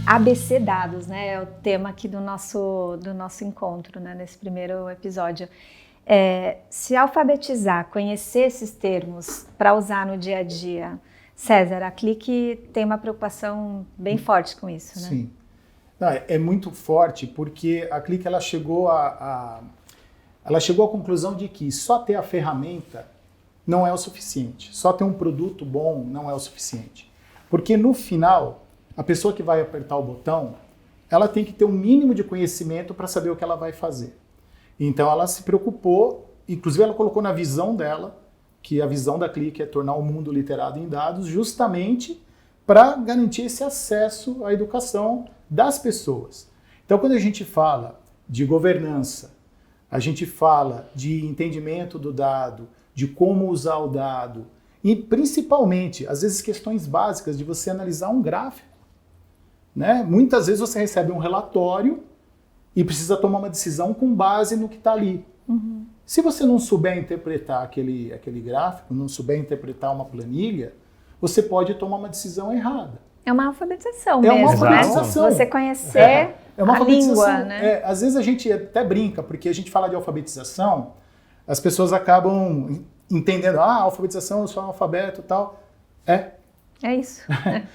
ABC Dados, né? É o tema aqui do nosso encontro, né? Nesse primeiro episódio. Se alfabetizar, conhecer esses termos para usar no dia a dia, César, a Clique tem uma preocupação bem forte com isso, né? Sim. Não, é muito forte porque a Clique ela chegou à conclusão de que só ter a ferramenta não é o suficiente. Só ter um produto bom não é o suficiente. Porque no final, a pessoa que vai apertar o botão, ela tem que ter um mínimo de conhecimento para saber o que ela vai fazer. Então ela se preocupou, inclusive ela colocou na visão dela, que a visão da Clique é tornar o mundo literado em dados, justamente para garantir esse acesso à educação das pessoas. Então quando a gente fala de governança, a gente fala de entendimento do dado, de como usar o dado, e principalmente, às vezes, questões básicas de você analisar um gráfico. Né? Muitas vezes você recebe um relatório e precisa tomar uma decisão com base no que está ali. Uhum. Se você não souber interpretar aquele gráfico, não souber interpretar uma planilha, você pode tomar uma decisão errada. É uma alfabetização mesmo, uma alfabetização. Né? Você conhecer a língua, né? Às vezes a gente até brinca, porque a gente fala de alfabetização, as pessoas acabam entendendo, a alfabetização, eu sou analfabeto e tal. É isso.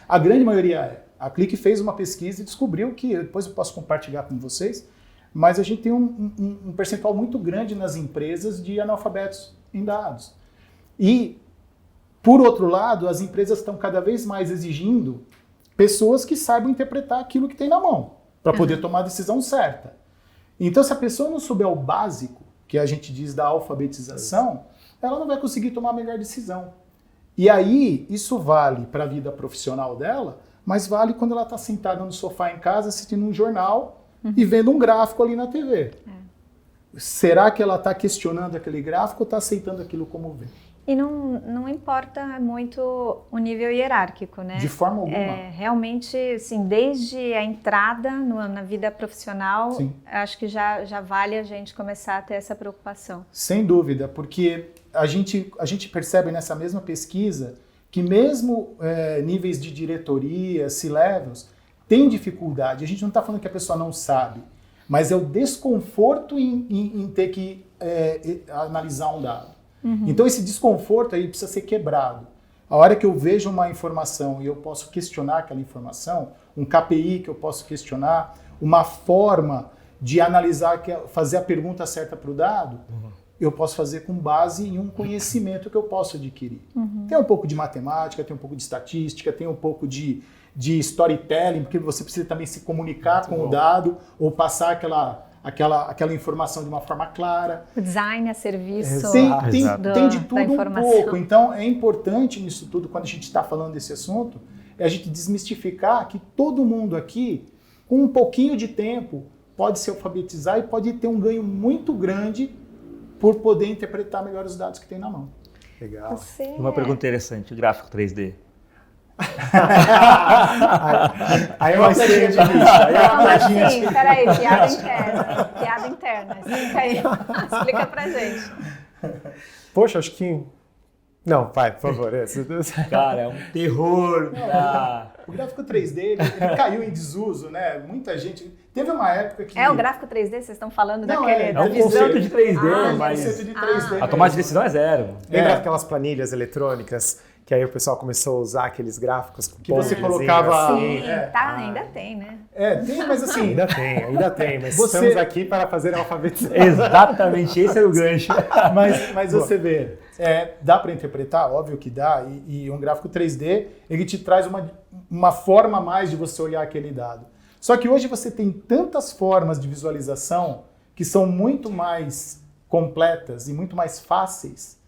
A grande maioria é. A Clique fez uma pesquisa e descobriu que, depois eu posso compartilhar com vocês, mas a gente tem um percentual muito grande nas empresas de analfabetos em dados. E, por outro lado, as empresas estão cada vez mais exigindo pessoas que saibam interpretar aquilo que tem na mão, para poder tomar a decisão certa. Então, se a pessoa não souber o básico, que a gente diz da alfabetização, ela não vai conseguir tomar a melhor decisão. E aí, isso vale para a vida profissional dela, mas vale quando ela está sentada no sofá em casa, assistindo um jornal e vendo um gráfico ali na TV. Será que ela está questionando aquele gráfico ou está aceitando aquilo como vê? E não importa muito o nível hierárquico, né? De forma alguma. Realmente, assim, desde a entrada na vida profissional, sim, acho que já vale a gente começar a ter essa preocupação. Sem dúvida, porque a gente percebe nessa mesma pesquisa que mesmo níveis de diretoria, C-levels, tem dificuldade. A gente não está falando que a pessoa não sabe, mas é o desconforto em ter que analisar um dado. Uhum. Então esse desconforto aí precisa ser quebrado. A hora que eu vejo uma informação e eu posso questionar aquela informação, um KPI que eu posso questionar, uma forma de analisar, fazer a pergunta certa para o dado, eu posso fazer com base em um conhecimento que eu posso adquirir. Uhum. Tem um pouco de matemática, tem um pouco de estatística, tem um pouco de storytelling, porque você precisa também se comunicar com o dado ou passar aquela informação de uma forma clara. O design a serviço tem de tudo um pouco. Então é importante nisso tudo, quando a gente está falando desse assunto, a gente desmistificar que todo mundo aqui, com um pouquinho de tempo, pode se alfabetizar e pode ter um ganho muito grande por poder interpretar melhor os dados que tem na mão. Legal. Uma pergunta interessante, o gráfico 3D. Aí é uma ceia de bicho. Aí é uma assim, peraí, piada interna. Explica aí, explica pra gente. Poxa, acho que... Não, vai, por favor. Cara, é um terror. O gráfico 3D, ele caiu em desuso, né? Muita gente... Teve uma época que... o gráfico 3D, vocês estão falando daquele... É um conceito de 3D, mas... Conceito de 3D a tomada de decisão é zero. Lembra aquelas planilhas eletrônicas que aí o pessoal começou a usar aqueles gráficos com que você colocava... Sim, ainda tem, né? Tem, mas assim... Ainda tem, mas estamos aqui para fazer a alfabetização. Exatamente, esse era o gancho. Mas você vê, dá para interpretar? Óbvio que dá, e um gráfico 3D, ele te traz uma forma a mais de você olhar aquele dado. Só que hoje você tem tantas formas de visualização que são muito mais completas e muito mais fáceis.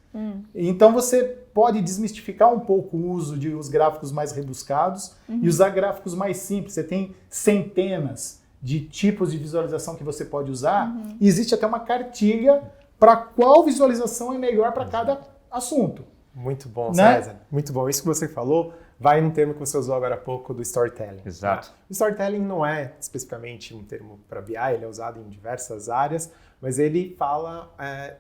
Então você pode desmistificar um pouco o uso de os gráficos mais rebuscados e usar gráficos mais simples. Você tem centenas de tipos de visualização que você pode usar e existe até uma cartilha para qual visualização é melhor para cada assunto. Muito bom, né? César. Muito bom. Isso que você falou vai num termo que você usou agora há pouco do storytelling. Exato. O storytelling não é especificamente um termo para BI, ele é usado em diversas áreas, mas ele fala,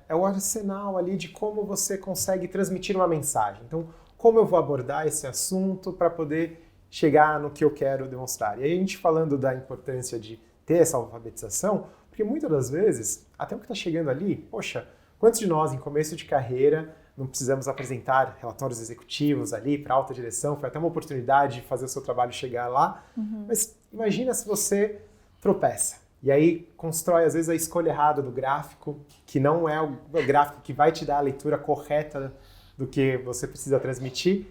é o arsenal ali de como você consegue transmitir uma mensagem. Então, como eu vou abordar esse assunto para poder chegar no que eu quero demonstrar. E aí a gente falando da importância de ter essa alfabetização, porque muitas das vezes, até o que está chegando ali, poxa, quantos de nós em começo de carreira não precisamos apresentar relatórios executivos ali para alta direção, foi até uma oportunidade de fazer o seu trabalho chegar lá, mas imagina se você tropeça. E aí constrói, às vezes, a escolha errada do gráfico, que não é o gráfico que vai te dar a leitura correta do que você precisa transmitir.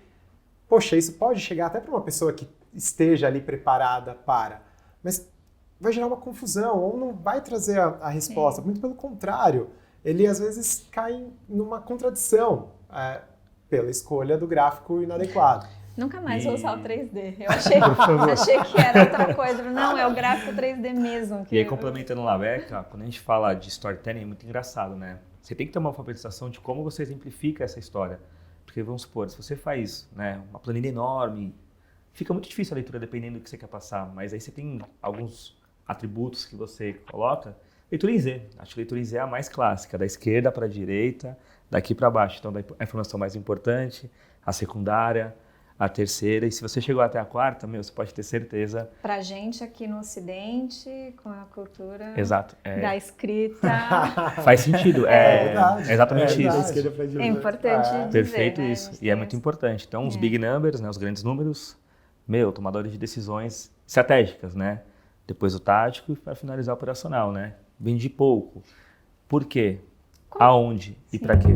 Poxa, isso pode chegar até para uma pessoa que esteja ali preparada para, mas vai gerar uma confusão, ou não vai trazer a resposta. Muito pelo contrário, ele às vezes cai numa contradição pela escolha do gráfico inadequado. Nunca mais vou usar o 3D. Eu achei que era outra coisa. Não, é o gráfico 3D mesmo. E aí, complementando lá, Beca, quando a gente fala de storytelling, é muito engraçado, né? Você tem que ter uma alfabetização de como você exemplifica essa história. Porque, vamos supor, se você faz, né, uma planilha enorme, fica muito difícil a leitura dependendo do que você quer passar. Mas aí você tem alguns atributos que você coloca. Leitura em Z. Acho que leitura em Z é a mais clássica, da esquerda para a direita, daqui para baixo. Então, a informação mais importante, a secundária, a terceira, e se você chegou até a quarta, você pode ter certeza. Pra gente aqui no Ocidente, com a cultura Exato, da escrita. Faz sentido, é exatamente isso. É importante dizer, Perfeito né? isso, e é muito importante. Então, os big numbers, né, os grandes números, tomadores de decisões estratégicas, né? Depois o tático e para finalizar o operacional, né? Vendi pouco. Por quê? Aonde e para quê?